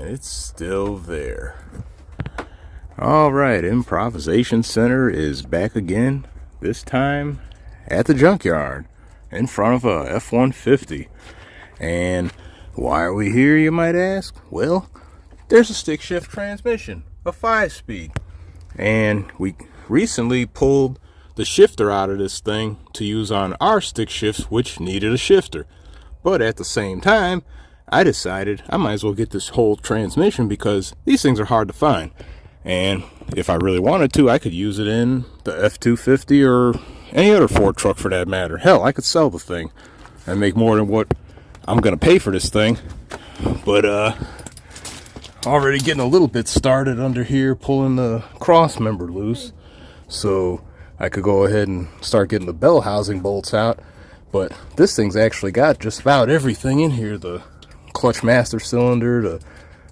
and it's still there. Alright, Improvisation Center is back again, this time at the Junkyard, in front of a F-150. And why are we here, you might ask? Well, there's a stick shift transmission, a 5-speed. And we recently pulled the shifter out of this thing to use on our stick shifts, which needed a shifter. But at the same time, I decided I might as well get this whole transmission because these things are hard to find. And if I really wanted to, I could use it in the F-250 or any other Ford truck for that matter. Hell, I could sell the thing and make more than what I'm going to pay for this thing. But already getting a little bit started under here, pulling the cross member loose. So I could go ahead and start getting the bell housing bolts out. But this thing's actually got just about everything in here. The clutch master cylinder, the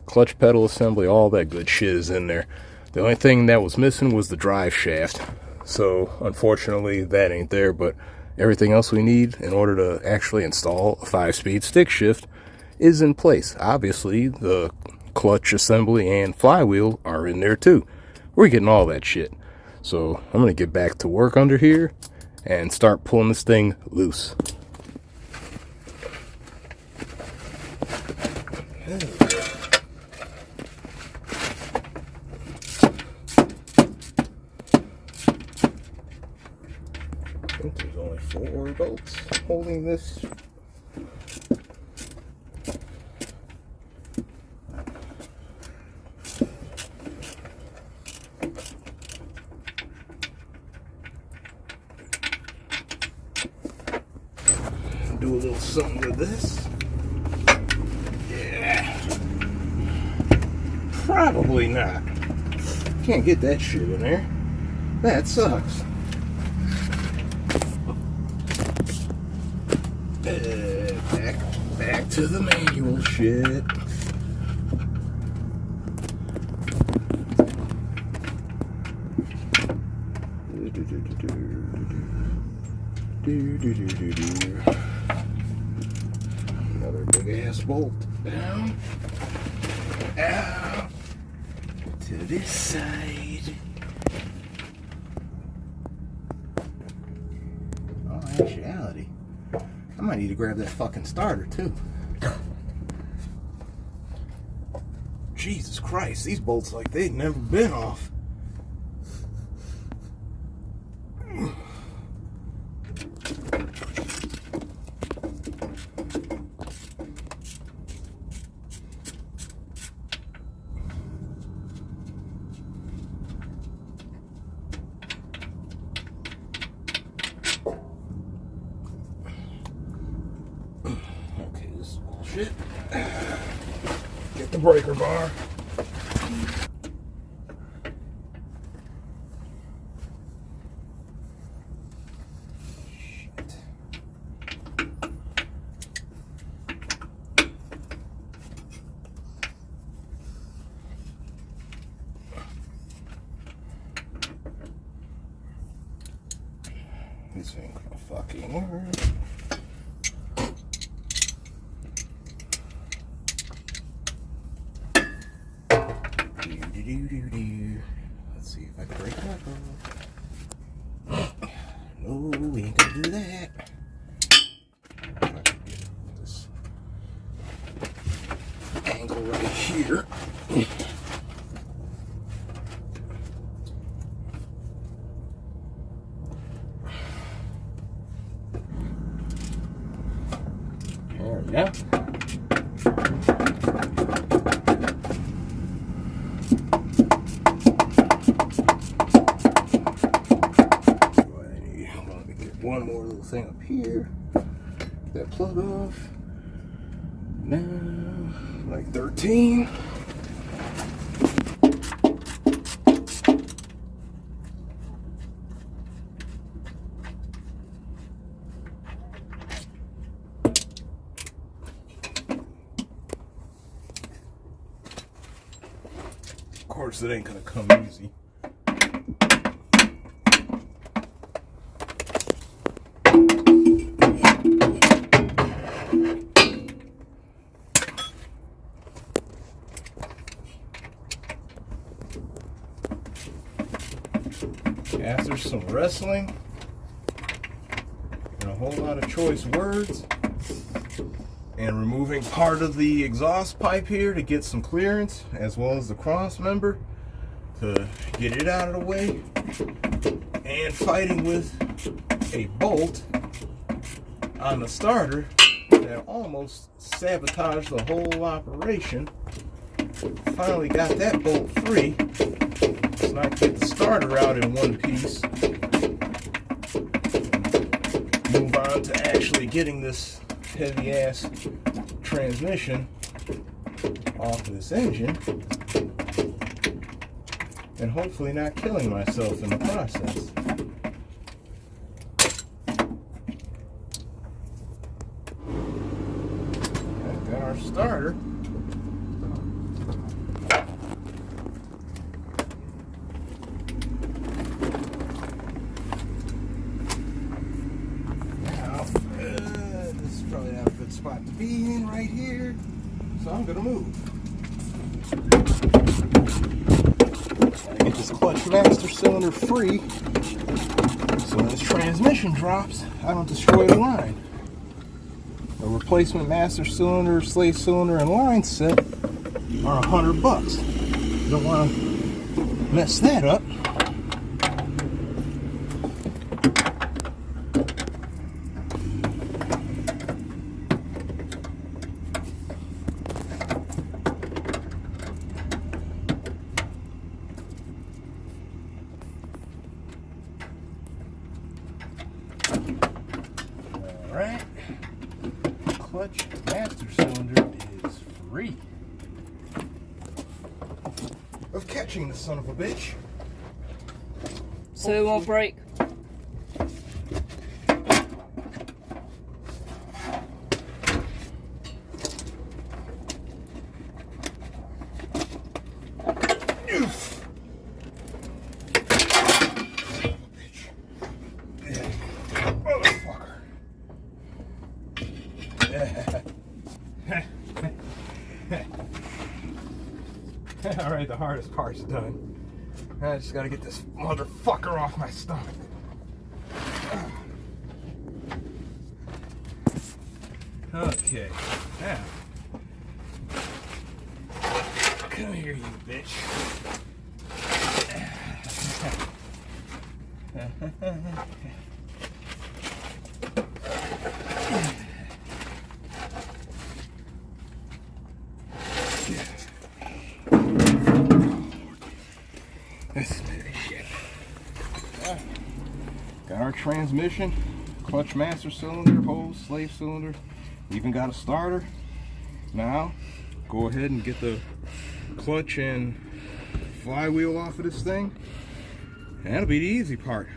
clutch pedal assembly, all that good shit is in there. The only thing that was missing was the drive shaft. So unfortunately that ain't there, but everything else we need in order to actually install a 5-speed stick shift is in place. Obviously the clutch assembly and flywheel are in there too. We're getting all that shit. So I'm gonna get back to work under here and start pulling this thing loose. I think there's only 4 bolts holding this. Do a little something with this. Yeah. Probably not. Can't get that shit in there. That sucks. Back to the manual shit. Another big ass bolt down. Out to this side. Oh, actuality, I might need to grab that fucking starter too. Jesus Christ, these bolts like they'd never been off. Shit. Get the breaker bar. Shit. This ain't gonna fucking work. Let's see if I can break it up. No, we ain't gonna do that. If I can get this angle right here. There we go. One more little thing up here. That plug off. Now, like 13. Of course, it ain't gonna come easy. wrestling and a whole lot of choice words, and removing part of the exhaust pipe here to get some clearance, as well as the cross member to get it out of the way, and fighting with a bolt on the starter that almost sabotaged the whole operation. Finally got that bolt free, so I can get the starter out in one piece. Move on to actually getting this heavy ass transmission off of this engine, and hopefully not killing myself in the process. Got our starter. Spot to be in right here, so I'm gonna move. Gotta get this clutch master cylinder free, so when this transmission drops, I don't destroy the line. A replacement master cylinder, slave cylinder, and line set are $100. Don't want to mess that up. Alright, clutch master cylinder is free of catching the son of a bitch. So it won't break. Alright, the hardest part's done. I just gotta get this motherfucker off my stomach. Okay, now. Come here, you bitch. This is shit. Got our transmission, clutch master cylinder, hose, slave cylinder, even got a starter. Now, go ahead and get the clutch and flywheel off of this thing. And that'll be the easy part.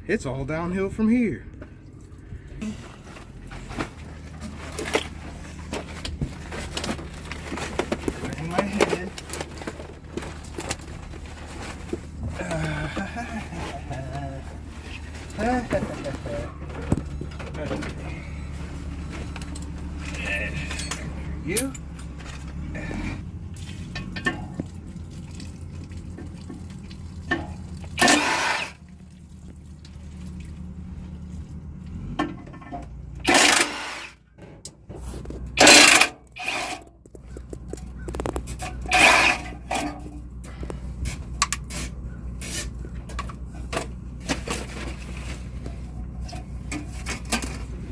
It's all downhill from here. In my head. You?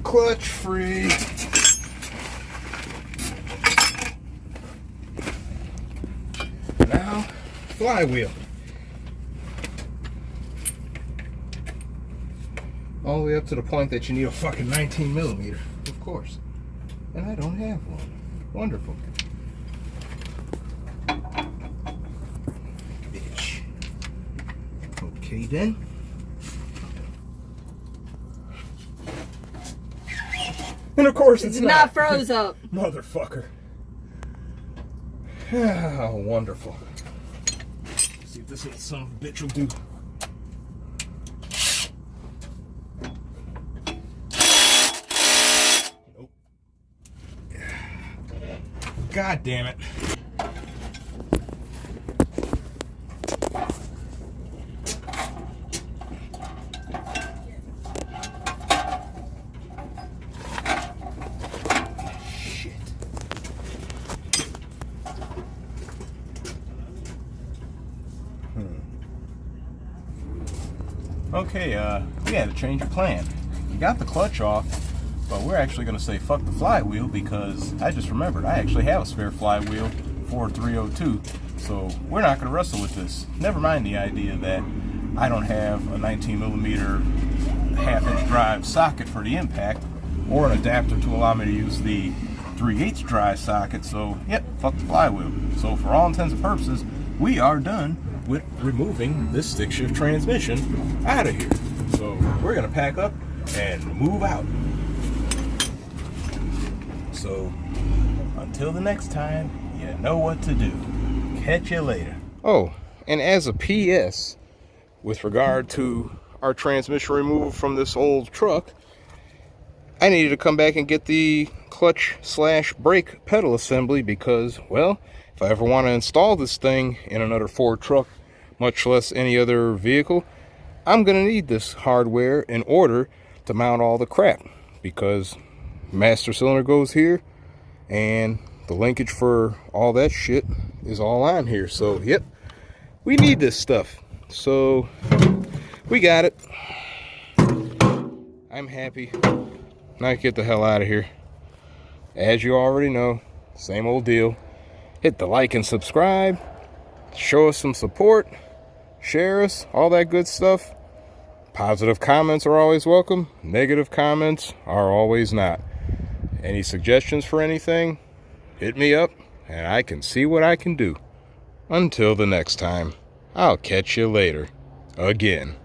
Clutch free. Now, flywheel. All the way up to the point that you need a fucking 19mm, of course. And I don't have one. Wonderful. Bitch. Okay then. And of course it's not froze up. Motherfucker. Oh, wonderful. Let's see if this little son of a bitch will do. Nope. God damn it. Okay, we had to change of plan. We got the clutch off, but we're actually going to say fuck the flywheel because I just remembered I actually have a spare flywheel for 302. So we're not going to wrestle with this. Never mind the idea that I don't have a 19mm half-inch drive socket for the impact or an adapter to allow me to use the 3/8 drive socket. So, yep, fuck the flywheel. So for all intents and purposes, we are done with removing this stick shift transmission out of here. So we're going to pack up and move out. So until the next time, you know what to do. Catch you later. Oh, and as a PS, with regard to our transmission removal from this old truck, I needed to come back and get the clutch/brake pedal assembly because, well, if I ever want to install this thing in another Ford truck, much less any other vehicle, I'm going to need this hardware in order to mount all the crap, because master cylinder goes here and the linkage for all that shit is all on here. So, yep, we need this stuff. So, we got it. I'm happy. Now get the hell out of here. As you already know, same old deal. Hit the like and subscribe. Show us some support. Share us. All that good stuff. Positive comments are always welcome. Negative comments are always not. Any suggestions for anything? Hit me up and I can see what I can do. Until the next time, I'll catch you later. Again.